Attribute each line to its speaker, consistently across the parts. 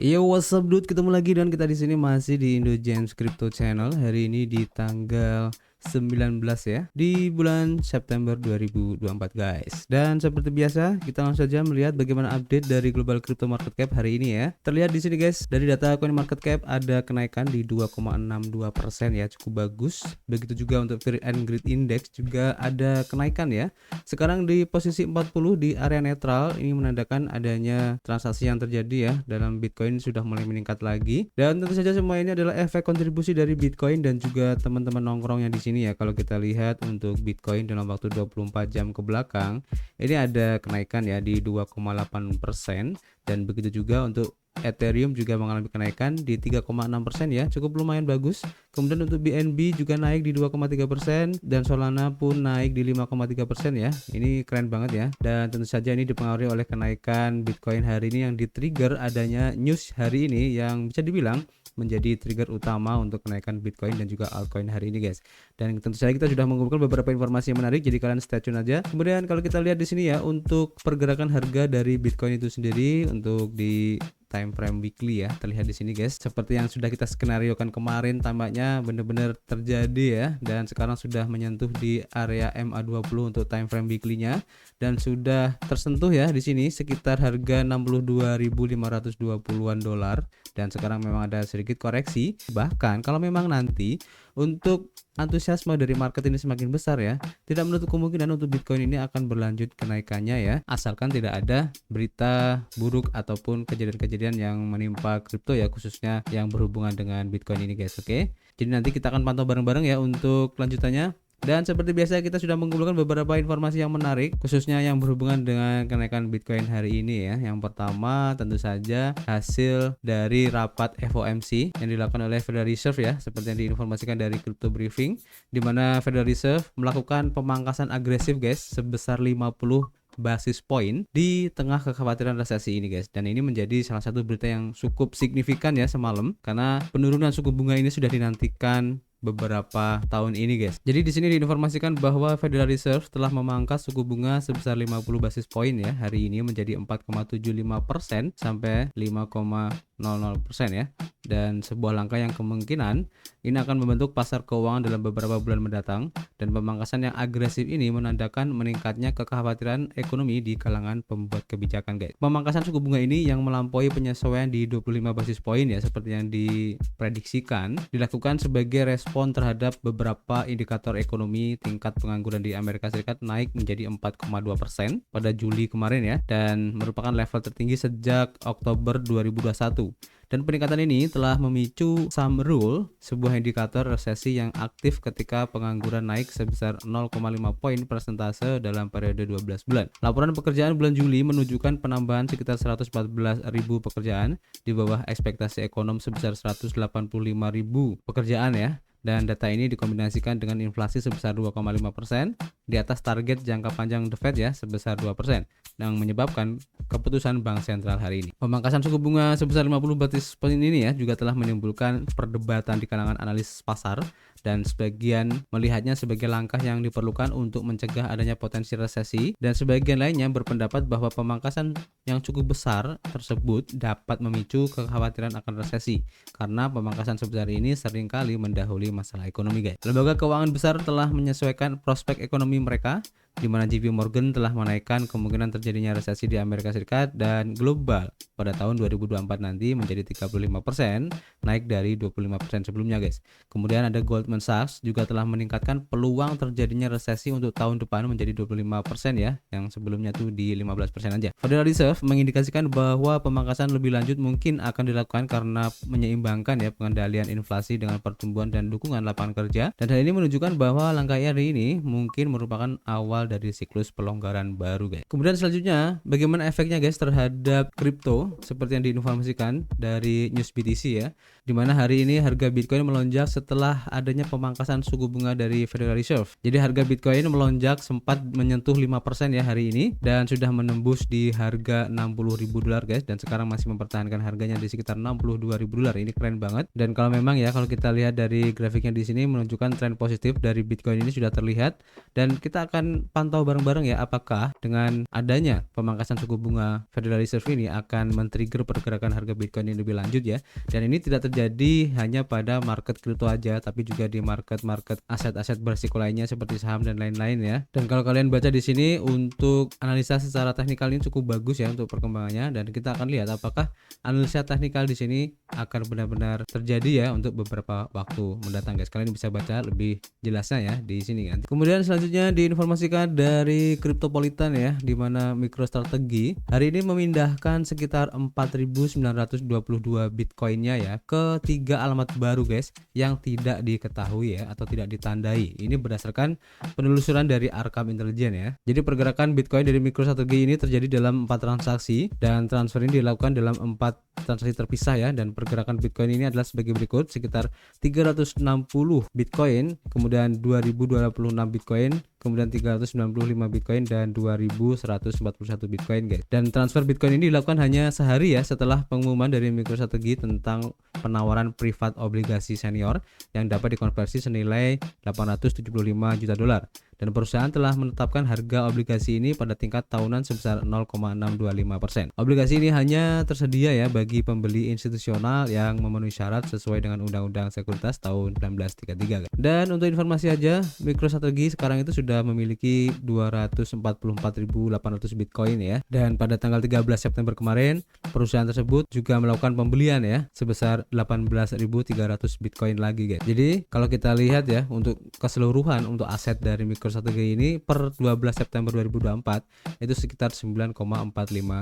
Speaker 1: Yo, what's up dude? Ketemu lagi dan kita di sini masih di Indo James Crypto Channel. Hari ini di tanggal 19 ya, di bulan September 2024 guys. Dan seperti biasa, kita langsung saja melihat bagaimana update dari global crypto market cap hari ini ya. Terlihat di sini guys, dari data coin market cap ada kenaikan di 2,62% ya, cukup bagus. Begitu juga untuk Fear and Greed Index juga ada kenaikan ya. Sekarang di posisi 40 di area netral, ini menandakan adanya transaksi yang terjadi ya dalam Bitcoin sudah mulai meningkat lagi. Dan tentu saja semua ini adalah efek kontribusi dari Bitcoin dan juga teman-teman nongkrong yang di sini ya. Kalau kita lihat untuk Bitcoin dalam waktu 24 jam ke belakang, ini ada kenaikan ya di 2,8% dan begitu juga untuk Ethereum juga mengalami kenaikan di 3,6% ya, cukup lumayan bagus. Kemudian untuk BNB juga naik di 2,3% dan Solana pun naik di 5,3% ya. Ini keren banget ya. Dan tentu saja ini dipengaruhi oleh kenaikan Bitcoin hari ini yang di-trigger adanya news hari ini yang bisa dibilang menjadi trigger utama untuk kenaikan Bitcoin dan juga altcoin hari ini guys. Dan tentu saja kita sudah mengumpulkan beberapa informasi yang menarik, jadi kalian stay tune aja. Kemudian kalau kita lihat di sini ya, untuk pergerakan harga dari Bitcoin itu sendiri untuk di time frame weekly ya, terlihat di sini guys, seperti yang sudah kita skenariokan kemarin, tampaknya benar-benar terjadi ya, dan sekarang sudah menyentuh di area MA20 untuk time frame weekly-nya dan sudah tersentuh ya di sini sekitar harga 62.520-an dolar dan sekarang memang ada sedikit koreksi. Bahkan kalau memang nanti untuk antusiasme dari market ini semakin besar ya, tidak menutup kemungkinan untuk Bitcoin ini akan berlanjut kenaikannya ya, asalkan tidak ada berita buruk ataupun kejadian-kejadian yang menimpa kripto ya, khususnya yang berhubungan dengan Bitcoin ini guys. Oke, jadi nanti kita akan pantau bareng-bareng ya untuk kelanjutannya. Dan seperti biasa kita sudah mengumpulkan beberapa informasi yang menarik, khususnya yang berhubungan dengan kenaikan Bitcoin hari ini ya. Yang pertama tentu saja hasil dari rapat FOMC yang dilakukan oleh Federal Reserve ya, seperti yang diinformasikan dari Crypto Briefing, di mana Federal Reserve melakukan pemangkasan agresif guys sebesar 50 basis point di tengah kekhawatiran resesi ini guys. Dan ini menjadi salah satu berita yang cukup signifikan ya semalam, karena penurunan suku bunga ini sudah dinantikan beberapa tahun ini guys. Jadi di sini diinformasikan bahwa Federal Reserve telah memangkas suku bunga sebesar 50 basis point ya hari ini menjadi 4,75% sampai 5,00% ya. Dan sebuah langkah yang kemungkinan ini akan membentuk pasar keuangan dalam beberapa bulan mendatang, dan pemangkasan yang agresif ini menandakan meningkatnya kekhawatiran ekonomi di kalangan pembuat kebijakan guys. Pemangkasan suku bunga ini yang melampaui penyesuaian di 25 basis point ya seperti yang diprediksikan dilakukan sebagai respon terhadap beberapa indikator ekonomi. Tingkat pengangguran di Amerika Serikat naik menjadi 4,2% pada Juli kemarin ya, dan merupakan level tertinggi sejak Oktober 2021. Dan peningkatan ini telah memicu Some Rule, sebuah indikator resesi yang aktif ketika pengangguran naik sebesar 0,5 poin persentase dalam periode 12 bulan. Laporan pekerjaan bulan Juli menunjukkan penambahan sekitar 114.000 pekerjaan di bawah ekspektasi ekonom sebesar 185.000 pekerjaan ya. Dan data ini dikombinasikan dengan inflasi sebesar 2,5% di atas target jangka panjang The Fed ya sebesar 2%, yang menyebabkan keputusan Bank Sentral hari ini. Pemangkasan suku bunga sebesar 50 basis point ini ya juga telah menimbulkan perdebatan di kalangan analis pasar, dan sebagian melihatnya sebagai langkah yang diperlukan untuk mencegah adanya potensi resesi, dan sebagian lainnya berpendapat bahwa pemangkasan yang cukup besar tersebut dapat memicu kekhawatiran akan resesi karena pemangkasan sebesar ini seringkali mendahului masalah ekonomi guys. Lembaga keuangan besar telah menyesuaikan prospek ekonomi mereka, di mana JP Morgan telah menaikkan kemungkinan terjadinya resesi di Amerika Serikat dan global pada tahun 2024 nanti menjadi 35%, naik dari 25% sebelumnya guys. Kemudian ada Goldman Sachs juga telah meningkatkan peluang terjadinya resesi untuk tahun depan menjadi 25% ya, yang sebelumnya tuh di 15% aja. Federal Reserve mengindikasikan bahwa pemangkasan lebih lanjut mungkin akan dilakukan karena menyeimbangkan ya pengendalian inflasi dengan pertumbuhan dan dukungan lapangan kerja, dan hal ini menunjukkan bahwa langkah hari ini mungkin merupakan awal dari siklus pelonggaran baru guys. Kemudian selanjutnya bagaimana efeknya guys terhadap kripto, seperti yang diinformasikan dari News BTC ya, dimana hari ini harga Bitcoin melonjak setelah adanya pemangkasan suku bunga dari Federal Reserve. Jadi harga Bitcoin melonjak sempat menyentuh 5% ya hari ini dan sudah menembus di harga 60.000 dolar guys, dan sekarang masih mempertahankan harganya di sekitar 62.000 dolar. Ini keren banget. Dan kalau memang ya, kalau kita lihat dari grafiknya di sini menunjukkan tren positif dari Bitcoin ini sudah terlihat, dan kita akan pantau bareng-bareng ya, apakah dengan adanya pemangkasan suku bunga Federal Reserve ini akan men-trigger pergerakan harga Bitcoin yang lebih lanjut ya. Dan ini tidak terjadi hanya pada market kripto aja, tapi juga di market-market aset-aset berisiko lainnya seperti saham dan lain-lain ya. Dan kalau kalian baca di sini untuk analisa secara teknikal ini cukup bagus ya untuk perkembangannya, dan kita akan lihat apakah analisa teknikal di sini akan benar-benar terjadi ya untuk beberapa waktu mendatang guys. Kalian bisa baca lebih jelasnya ya di sini kan. Kemudian selanjutnya diinformasikan dari Cryptopolitan ya, di mana MicroStrategy hari ini memindahkan sekitar 4.922 Bitcoinnya ya ke 3 alamat baru guys yang tidak diketahui ya atau tidak ditandai. Ini berdasarkan penelusuran dari Arkham Intelligence ya. Jadi pergerakan Bitcoin dari MicroStrategy ini terjadi dalam 4 transaksi dan transfer ini dilakukan dalam 4 transaksi terpisah ya, dan pergerakan Bitcoin ini adalah sebagai berikut: sekitar 360 Bitcoin, kemudian 2026 Bitcoin, kemudian 395 Bitcoin dan 2141 Bitcoin guys. Dan transfer Bitcoin ini dilakukan hanya sehari ya setelah pengumuman dari MicroStrategy tentang penawaran privat obligasi senior yang dapat dikonversi senilai 875 juta dolar. Dan perusahaan telah menetapkan harga obligasi ini pada tingkat tahunan sebesar 0,625%. Obligasi ini hanya tersedia ya bagi pembeli institusional yang memenuhi syarat sesuai dengan Undang-Undang Sekuritas tahun 1933. Dan untuk informasi aja, MicroStrategy sekarang itu sudah memiliki 244.800 Bitcoin ya. Dan pada tanggal 13 September kemarin, perusahaan tersebut juga melakukan pembelian ya sebesar 18.300 Bitcoin lagi guys. Jadi kalau kita lihat ya untuk keseluruhan untuk aset dari MicroStrategy ini per 12 September 2024 itu sekitar 9,45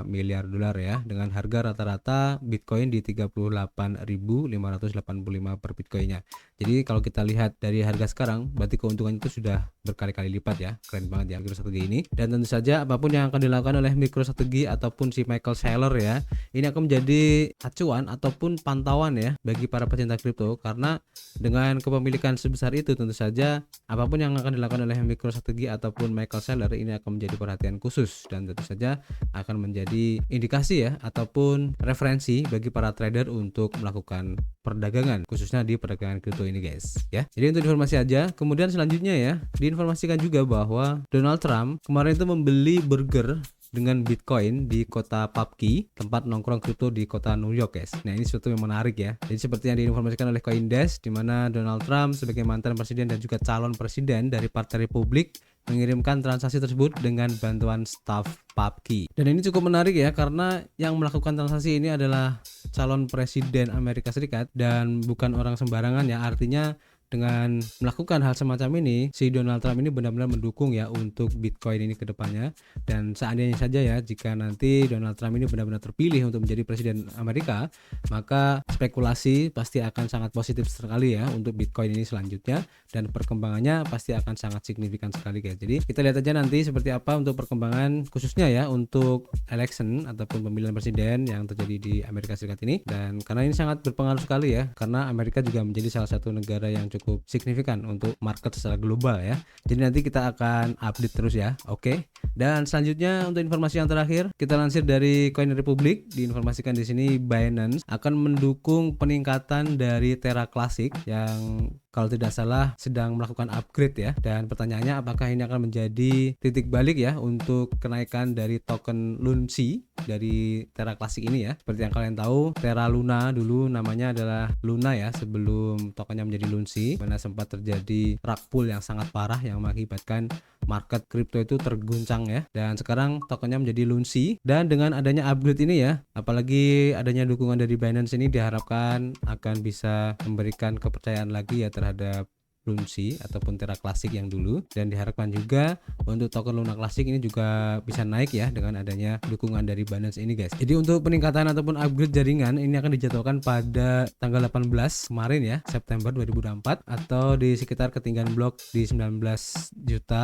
Speaker 1: miliar dolar ya, dengan harga rata-rata Bitcoin di 38.585 per Bitcoinnya. Jadi kalau kita lihat dari harga sekarang, berarti keuntungan itu sudah berkali-kali lipat ya. Keren banget ya MicroStrategy ini. Dan tentu saja apapun yang akan dilakukan oleh MicroStrategy ataupun si Michael Saylor ya, ini akan menjadi acuan ataupun pantauan ya bagi para pecinta kripto, karena dengan kepemilikan sebesar itu tentu saja apapun yang akan dilakukan oleh MicroStrategy ataupun Michael Saylor ini akan menjadi perhatian khusus, dan tentu saja akan menjadi indikasi ya ataupun referensi bagi para trader untuk melakukan perdagangan, khususnya di perdagangan kripto ini guys ya. Jadi untuk informasi aja. Kemudian selanjutnya ya, diinformasikan juga bahwa Donald Trump kemarin itu membeli burger dengan Bitcoin di kota Pubkey, tempat nongkrong kripto di kota New York guys. Nah ini sesuatu yang menarik ya. Jadi seperti yang diinformasikan oleh CoinDesk, di mana Donald Trump sebagai mantan presiden dan juga calon presiden dari Partai Republik mengirimkan transaksi tersebut dengan bantuan staf Pubkey. Dan ini cukup menarik ya, karena yang melakukan transaksi ini adalah calon presiden Amerika Serikat dan bukan orang sembarangan ya. Artinya dengan melakukan hal semacam ini, si Donald Trump ini benar-benar mendukung ya untuk Bitcoin ini ke depannya. Dan seandainya saja ya, jika nanti Donald Trump ini benar-benar terpilih untuk menjadi presiden Amerika, maka spekulasi pasti akan sangat positif sekali ya untuk Bitcoin ini selanjutnya, dan perkembangannya pasti akan sangat signifikan sekali guys. Jadi kita lihat aja nanti seperti apa untuk perkembangan khususnya ya untuk election ataupun pemilihan presiden yang terjadi di Amerika Serikat ini. Dan karena ini sangat berpengaruh sekali ya, karena Amerika juga menjadi salah satu negara yang cukup signifikan untuk market secara global ya. Jadi nanti kita akan update terus ya. Oke. Dan selanjutnya untuk informasi yang terakhir, kita lansir dari Coin Republic, diinformasikan di sini Binance akan mendukung peningkatan dari Terra Classic yang kalau tidak salah sedang melakukan upgrade ya. Dan pertanyaannya, apakah ini akan menjadi titik balik ya untuk kenaikan dari token Lunsi dari Terra Classic ini ya. Seperti yang kalian tahu, Terra Luna dulu namanya adalah Luna ya sebelum tokennya menjadi Lunsi, mana sempat terjadi rug pull yang sangat parah yang mengakibatkan market kripto itu terguncang ya. Dan sekarang tokennya menjadi Lunsi, dan dengan adanya upgrade ini ya, apalagi adanya dukungan dari Binance ini, diharapkan akan bisa memberikan kepercayaan lagi ya terhadap Lunsi ataupun Terra Classic yang dulu. Dan diharapkan juga untuk token Luna Classic ini juga bisa naik ya dengan adanya dukungan dari Binance ini guys. Jadi untuk peningkatan ataupun upgrade jaringan ini akan dijadwalkan pada tanggal 18 kemarin ya, September 2024, atau di sekitar ketinggian blok di 19.850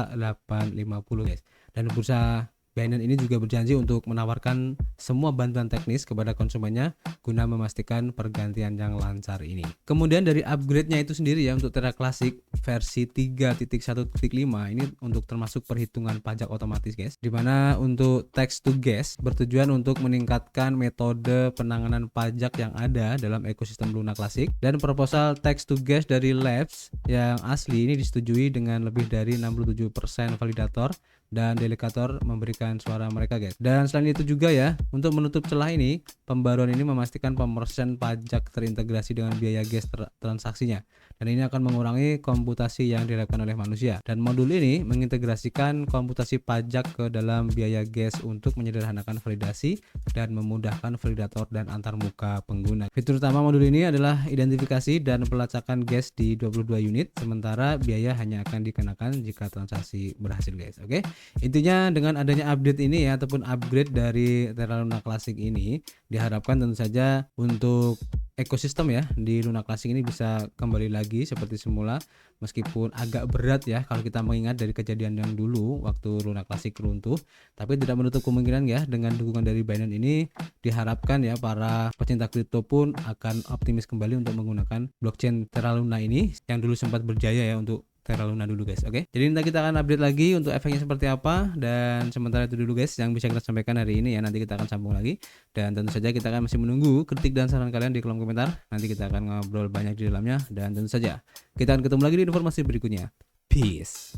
Speaker 1: guys. Dan bursa Binance ini juga berjanji untuk menawarkan semua bantuan teknis kepada konsumennya guna memastikan pergantian yang lancar ini. Kemudian dari upgrade-nya itu sendiri ya, untuk Terra Classic versi 3.1.5 ini untuk termasuk perhitungan pajak otomatis guys, dimana untuk text to gas bertujuan untuk meningkatkan metode penanganan pajak yang ada dalam ekosistem Luna Classic, dan proposal text to gas dari Labs yang asli ini disetujui dengan lebih dari 67% validator dan delegator memberikan suara mereka guys. Dan selain itu juga ya, untuk menutup celah ini, pembaruan ini memastikan pemersen pajak terintegrasi dengan biaya gas transaksinya, dan ini akan mengurangi komputasi yang dilakukan oleh manusia. Dan modul ini mengintegrasikan komputasi pajak ke dalam biaya gas untuk menyederhanakan validasi dan memudahkan validator dan antarmuka pengguna. Fitur utama modul ini adalah identifikasi dan pelacakan gas di 22 unit, sementara biaya hanya akan dikenakan jika transaksi berhasil guys. Oke. Intinya dengan adanya update ini ya, ataupun upgrade dari Terra Luna Classic ini, diharapkan tentu saja untuk ekosistem ya di Luna Classic ini bisa kembali lagi seperti semula, meskipun agak berat ya kalau kita mengingat dari kejadian yang dulu waktu Luna Classic runtuh, tapi tidak menutup kemungkinan ya dengan dukungan dari Binance ini, diharapkan ya para pecinta kripto pun akan optimis kembali untuk menggunakan blockchain Terra Luna ini yang dulu sempat berjaya ya untuk Terra Luna dulu guys. Oke. Jadi nanti kita akan update lagi untuk efeknya seperti apa, dan sementara itu dulu guys yang bisa kita sampaikan hari ini ya. Nanti kita akan sambung lagi, dan tentu saja kita akan masih menunggu kritik dan saran kalian di kolom komentar. Nanti kita akan ngobrol banyak di dalamnya, dan tentu saja kita akan ketemu lagi di informasi berikutnya. Peace.